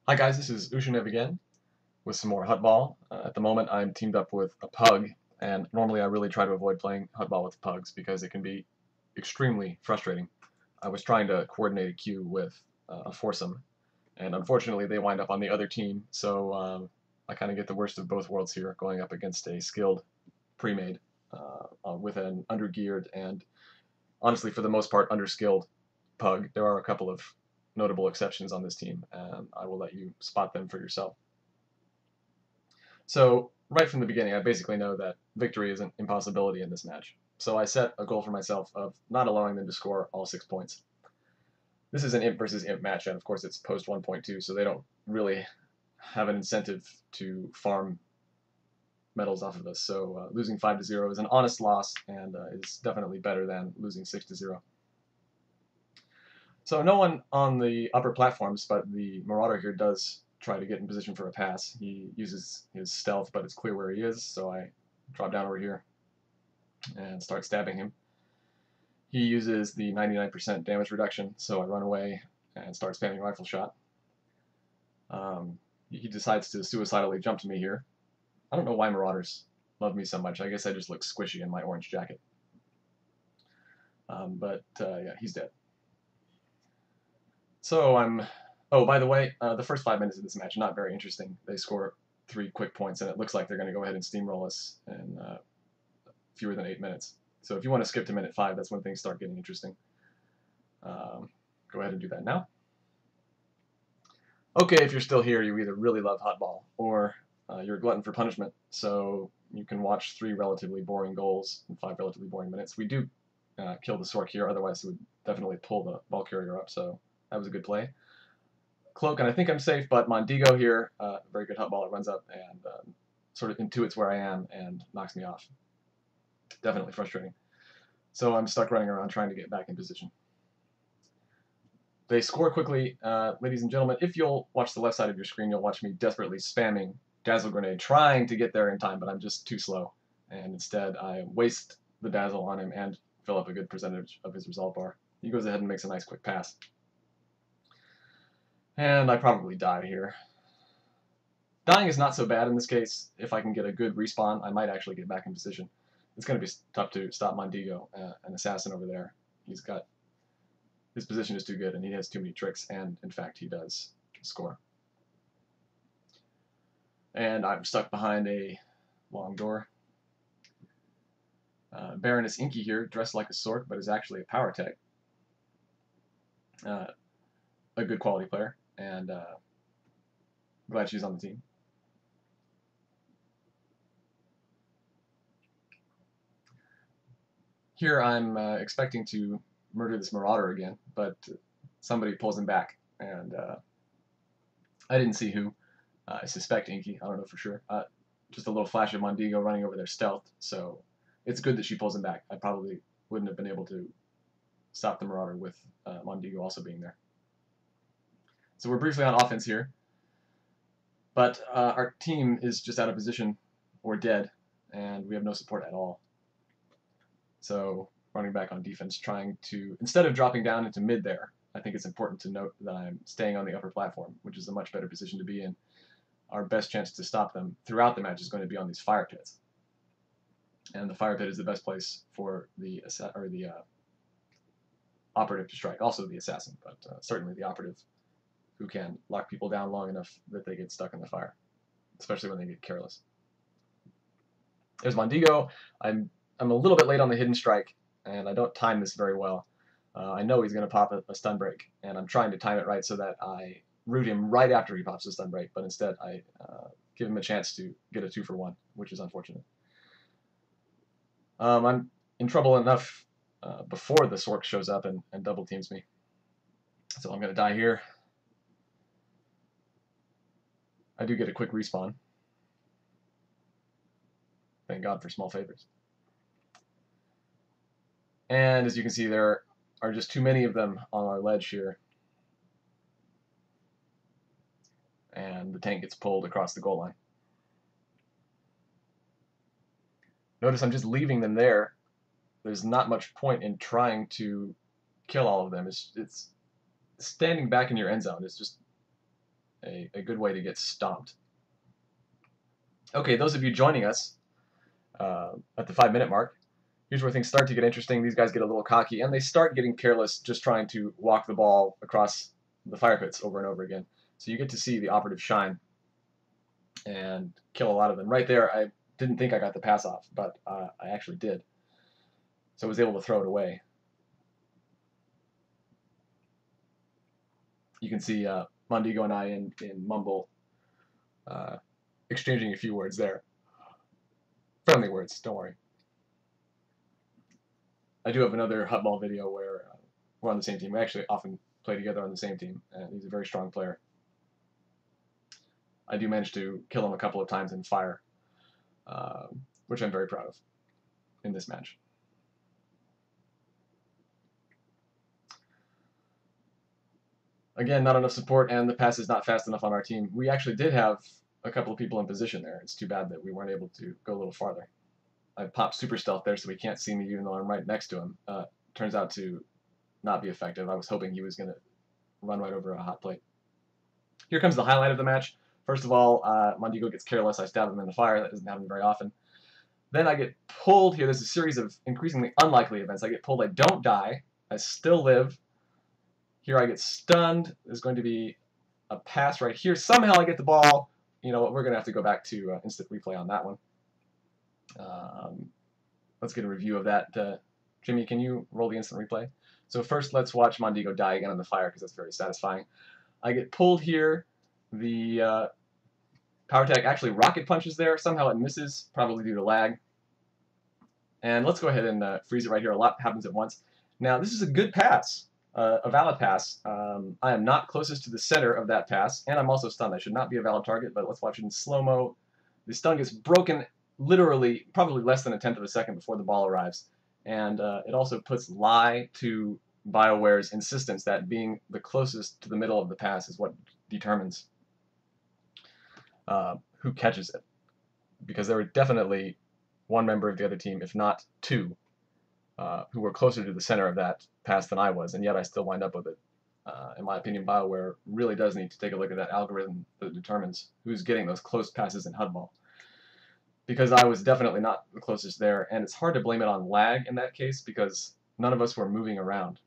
Hi guys, this is Ushanev again with some more Huttball. At the moment I'm teamed up with a pug, and normally I really try to avoid playing Huttball with pugs because it can be extremely frustrating. I was trying to coordinate a queue with a foursome, and unfortunately they wind up on the other team, so I kind of get the worst of both worlds here, going up against a skilled pre-made with an undergeared and honestly for the most part underskilled pug. There are a couple of notable exceptions on this team, and I will let you spot them for yourself. So right from the beginning, I basically know that victory is an impossibility in this match. So I set a goal for myself of not allowing them to score all 6 points. This is an imp versus imp match, and of course it's post 1.2, so they don't really have an incentive to farm medals off of us. So losing 5-0 is an honest loss, and is definitely better than losing 6-0. So no one on the upper platforms, but the Marauder here does try to get in position for a pass. He uses his stealth, but it's clear where he is, so I drop down over here and start stabbing him. He uses the 99% damage reduction, so I run away and start spamming rifle shot. He decides to suicidally jump to me here. I don't know why Marauders love me so much. I guess I just look squishy in my orange jacket. Yeah, he's dead. So oh, by the way, the first 5 minutes of this match, not very interesting. They score 3 quick points, and it looks like they're going to go ahead and steamroll us in fewer than 8 minutes. So if you want to skip to minute 5, that's when things start getting interesting. Go ahead and do that now. Okay, if you're still here, you either really love Huttball, or you're a glutton for punishment, so you can watch 3 relatively boring goals in 5 relatively boring minutes. We do kill the Sork here, otherwise it would definitely pull the ball carrier up, so that was a good play. Cloak, and I think I'm safe, but Mondigo here, very good Huttballer, runs up and sort of intuits where I am and knocks me off. Definitely frustrating. So I'm stuck running around trying to get back in position. They score quickly, ladies and gentlemen. If you'll watch the left side of your screen, you'll watch me desperately spamming Dazzle Grenade, trying to get there in time, but I'm just too slow. And instead, I waste the Dazzle on him and fill up a good percentage of his resolve bar. He goes ahead and makes a nice quick pass. And I probably die here. Dying is not so bad in this case. If I can get a good respawn, I might actually get back in position. It's going to be tough to stop Mondigo, an assassin over there. His position is too good, and he has too many tricks, and in fact he does score. And I'm stuck behind a long door. Baroness Inky here, dressed like a Sork, but is actually a power tech. A good quality player, and glad she's on the team. Here I'm expecting to murder this Marauder again, but somebody pulls him back, and I didn't see who. I suspect Inky, I don't know for sure. Just a little flash of Mondigo running over their stealth, so it's good that she pulls him back. I probably wouldn't have been able to stop the Marauder with Mondigo also being there. So we're briefly on offense here, but our team is just out of position or dead, and we have no support at all. So running back on defense, trying to, instead of dropping down into mid there, I think it's important to note that I'm staying on the upper platform, which is a much better position to be in. Our best chance to stop them throughout the match is going to be on these fire pits. And the fire pit is the best place for the operative to strike, also the assassin, but certainly the operative, who can lock people down long enough that they get stuck in the fire, especially when they get careless. There's Mondigo. I'm a little bit late on the hidden strike, and I don't time this very well. I know he's going to pop a stun break, and I'm trying to time it right so that I root him right after he pops a stun break, but instead I give him a chance to get a 2-for-1, which is unfortunate. I'm in trouble enough before the Sork shows up and double teams me, so I'm going to die here. I do get a quick respawn. Thank God for small favors. And as you can see, there are just too many of them on our ledge here. And the tank gets pulled across the goal line. Notice I'm just leaving them there. There's not much point in trying to kill all of them. It's standing back in your end zone. It's just a good way to get stomped. Okay, those of you joining us at the 5-minute mark, here's where things start to get interesting. These guys get a little cocky, and they start getting careless, just trying to walk the ball across the fire pits over and over again. So you get to see the operative shine and kill a lot of them. Right there, I didn't think I got the pass off, but I actually did. So I was able to throw it away. You can see Mondigo and I in Mumble exchanging a few words there. Friendly words, don't worry. I do have another Huttball video where we're on the same team. We actually often play together on the same team, and he's a very strong player. I do manage to kill him a couple of times in fire, which I'm very proud of in this match. Again, not enough support, and the pass is not fast enough on our team. We actually did have a couple of people in position there. It's too bad that we weren't able to go a little farther. I popped super stealth there so he can't see me even though I'm right next to him. Turns out to not be effective. I was hoping he was going to run right over a hot plate. Here comes the highlight of the match. First of all, Mondigo gets careless. I stab him in the fire. That doesn't happen very often. Then I get pulled here. There's a series of increasingly unlikely events. I get pulled. I don't die. I still live. Here I get stunned. There's going to be a pass right here. Somehow I get the ball. You know what? We're going to have to go back to instant replay on that one. Let's get a review of that. Jimmy, can you roll the instant replay? So first, let's watch Mondigo die again on the fire because that's very satisfying. I get pulled here. The power tag actually rocket punches there. Somehow it misses, probably due to lag. And let's go ahead and freeze it right here. A lot happens at once. Now, this is a good pass, a valid pass. I am not closest to the center of that pass, and I'm also stunned. I should not be a valid target, but let's watch it in slow-mo. The stun gets broken literally probably less than a tenth of a second before the ball arrives. And it also puts lie to BioWare's insistence that being the closest to the middle of the pass is what determines who catches it. Because there were definitely one member of the other team, if not two, who were closer to the center of that pass than I was, and yet I still wind up with it. In my opinion, BioWare really does need to take a look at that algorithm that determines who's getting those close passes in Huttball. Because I was definitely not the closest there, and it's hard to blame it on lag in that case because none of us were moving around.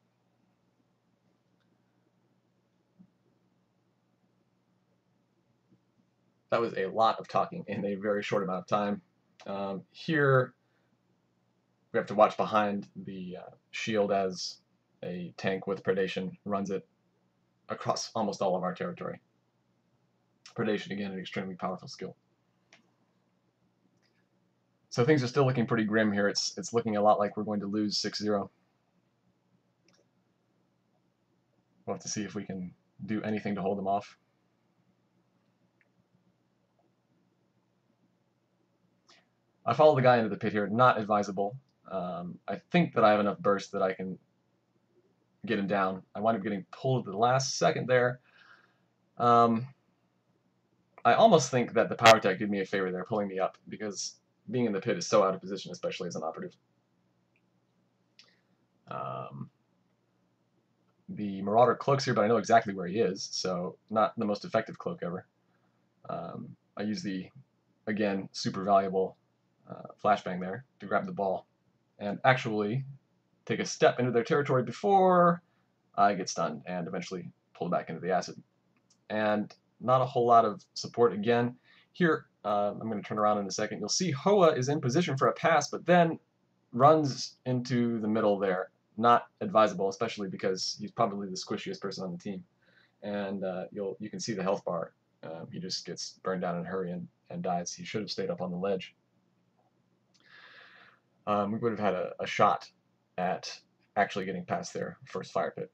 That was a lot of talking in a very short amount of time. Here, we have to watch behind the shield as a tank with predation runs it across almost all of our territory. Predation, again, an extremely powerful skill. So things are still looking pretty grim here. It's looking a lot like we're going to lose 6-0. We'll have to see if we can do anything to hold them off. I follow the guy into the pit here. Not advisable. I think that I have enough burst that I can get him down. I wind up getting pulled at the last second there. I almost think that the power tech did me a favor there, pulling me up, because being in the pit is so out of position, especially as an operative. The Marauder cloaks here, but I know exactly where he is, so not the most effective cloak ever. I use the, again, super valuable flashbang there to grab the ball and actually take a step into their territory before I get stunned and eventually pulled back into the acid. And not a whole lot of support again. Here, I'm going to turn around in a second. You'll see Hoa is in position for a pass, but then runs into the middle there. Not advisable, especially because he's probably the squishiest person on the team. And you can see the health bar. He just gets burned down in a hurry and dies. He should have stayed up on the ledge. We would have had a shot at actually getting past their first fire pit.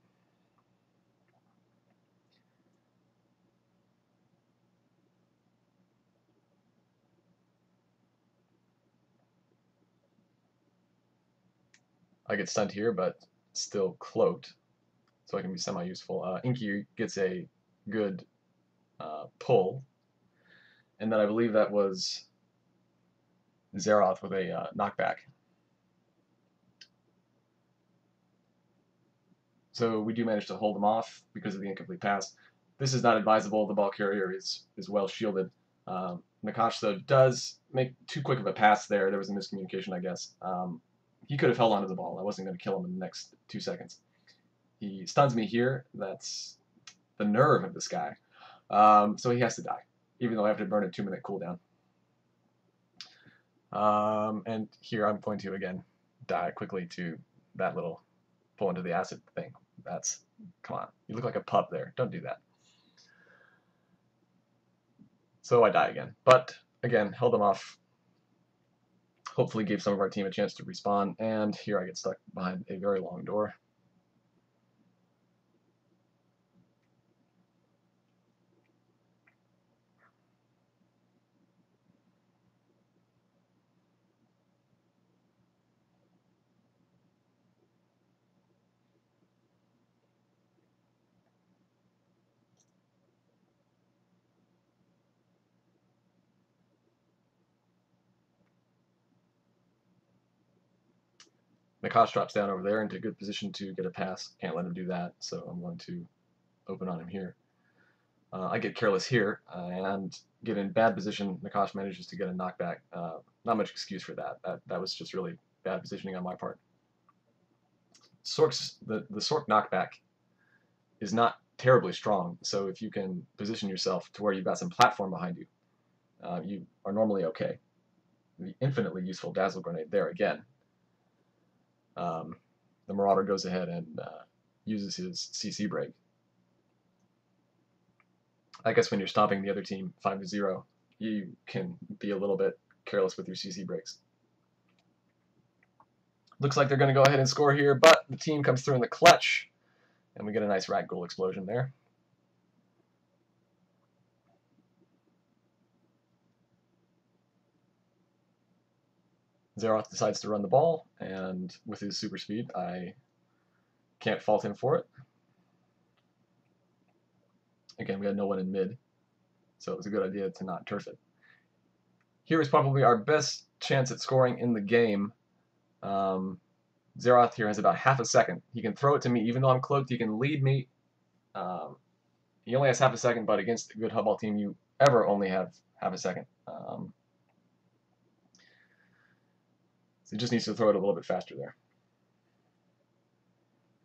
I get stunned here, but still cloaked, so I can be semi-useful. Inky gets a good pull, and then I believe that was Zeroth with a knockback. So we do manage to hold them off because of the incomplete pass. This is not advisable. The ball carrier is well shielded. Nakash, though, does make too quick of a pass there. There was a miscommunication, I guess. He could have held onto the ball. I wasn't going to kill him in the next 2 seconds. He stuns me here. That's the nerve of this guy. So he has to die, even though I have to burn a 2-minute cooldown. And here I'm going to, again, die quickly to that little pull into the acid thing. Come on. You look like a pup there. Don't do that. So I die again. But, again, held them off. Hopefully gave some of our team a chance to respawn. And here I get stuck behind a very long door. Nakash drops down over there into a good position to get a pass. Can't let him do that, so I'm going to open on him here. I get careless here and get in bad position. Nakash manages to get a knockback. Not much excuse for that. That was just really bad positioning on my part. The Sork knockback is not terribly strong, so if you can position yourself to where you've got some platform behind you, you are normally okay. The infinitely useful Dazzle Grenade there again. The Marauder goes ahead and uses his CC break. I guess when you're stopping the other team 5-0, you can be a little bit careless with your CC breaks. Looks like they're going to go ahead and score here, but the team comes through in the clutch, and we get a nice ragdoll explosion there. Zeroth decides to run the ball, and with his super speed, I can't fault him for it. Again, we had no one in mid, so it was a good idea to not turf it. Here is probably our best chance at scoring in the game. Zeroth here has about half a second. He can throw it to me, even though I'm cloaked. He can lead me. He only has half a second, but against a good Huttball team, you ever only have half a second. So he just needs to throw it a little bit faster there.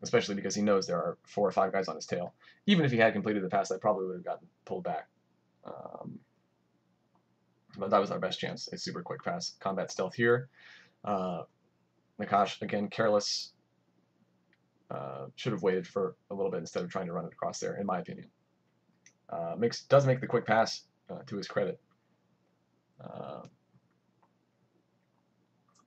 Especially because he knows there are 4 or 5 guys on his tail. Even if he had completed the pass, I probably would have gotten pulled back. But that was our best chance. A super quick pass. Combat stealth here. Nakash, again, careless. Should have waited for a little bit instead of trying to run it across there, in my opinion. Does make the quick pass, to his credit.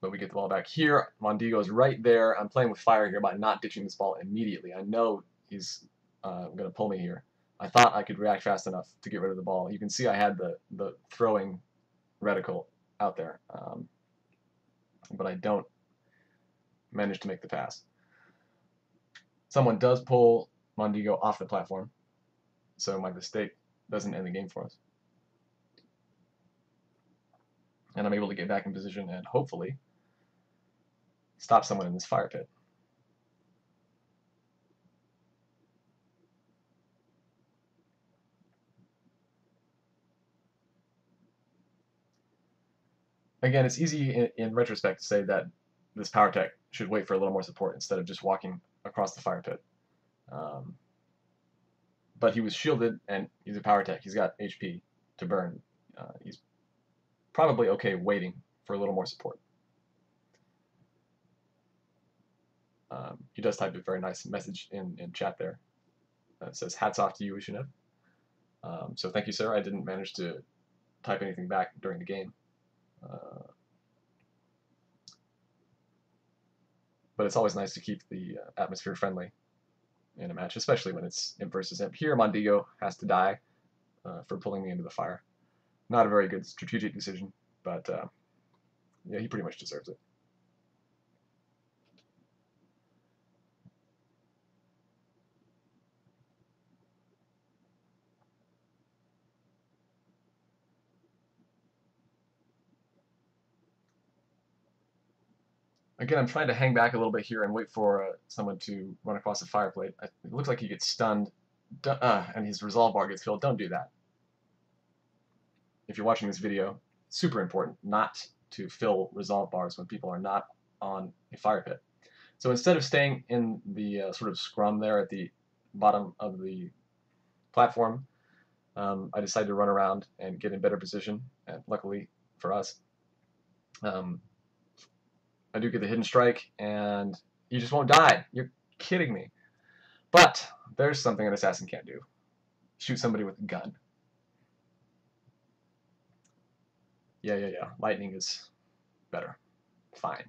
But we get the ball back here. Mondigo's right there. I'm playing with fire here by not ditching this ball immediately. I know he's going to pull me here. I thought I could react fast enough to get rid of the ball. You can see I had the throwing reticle out there. But I don't manage to make the pass. Someone does pull Mondigo off the platform, so my mistake doesn't end the game for us. And I'm able to get back in position and hopefully stop someone in this fire pit. Again, it's easy in retrospect to say that this power tech should wait for a little more support instead of just walking across the fire pit. But he was shielded, and he's a power tech. He's got HP to burn. He's probably okay waiting for a little more support. He does type a very nice message in chat there. It says, "Hats off to you, Ushanev." So thank you, sir. I didn't manage to type anything back during the game. But it's always nice to keep the atmosphere friendly in a match, especially when it's imp versus imp. Here, Mondigo has to die for pulling me into the fire. Not a very good strategic decision, but yeah, he pretty much deserves it. Again, I'm trying to hang back a little bit here and wait for someone to run across the fire plate. It looks like he gets stunned and his resolve bar gets filled, don't do that. If you're watching this video, super important not to fill resolve bars when people are not on a fire pit. So instead of staying in the sort of scrum there at the bottom of the platform, I decided to run around and get in better position, and luckily for us, I do get the hidden strike, and you just won't die. You're kidding me. But there's something an assassin can't do. Shoot somebody with a gun. Yeah. Lightning is better. Fine.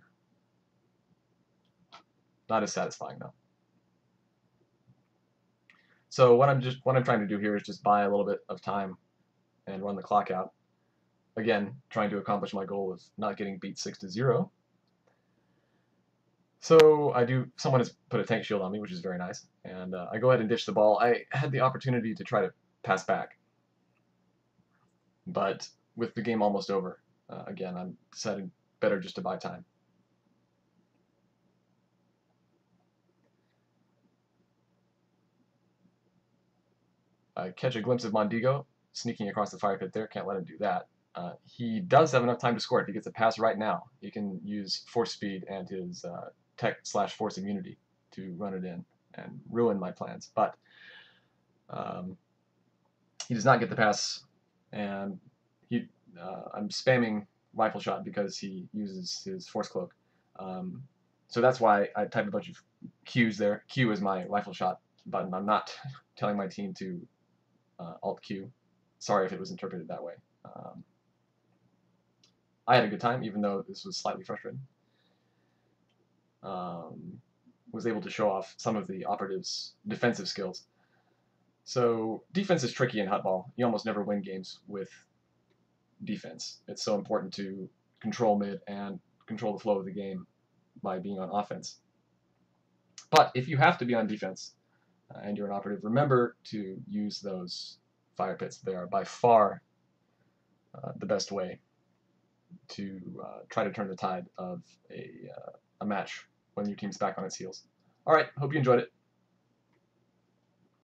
Not as satisfying, though. So what I'm trying to do here is just buy a little bit of time and run the clock out. Again, trying to accomplish my goal of not getting beat 6-0. So someone has put a tank shield on me, which is very nice, and I go ahead and ditch the ball. I had the opportunity to try to pass back, but with the game almost over, again, I'm decided better just to buy time. I catch a glimpse of Mondigo sneaking across the fire pit there. Can't let him do that. He does have enough time to score. If he gets a pass right now, he can use force speed and his tech/force immunity to run it in and ruin my plans. But he does not get the pass, and I'm spamming rifle shot because he uses his force cloak. So that's why I typed a bunch of Qs there. Q is my rifle shot button. I'm not telling my team to Alt Q. Sorry if it was interpreted that way. I had a good time, even though this was slightly frustrating. Was able to show off some of the Operative's defensive skills. So defense is tricky in Huttball. You almost never win games with defense. It's so important to control mid and control the flow of the game by being on offense. But if you have to be on defense and you're an Operative, remember to use those fire pits. They are by far the best way to try to turn the tide of a match when your team's back on its heels. All right, hope you enjoyed it.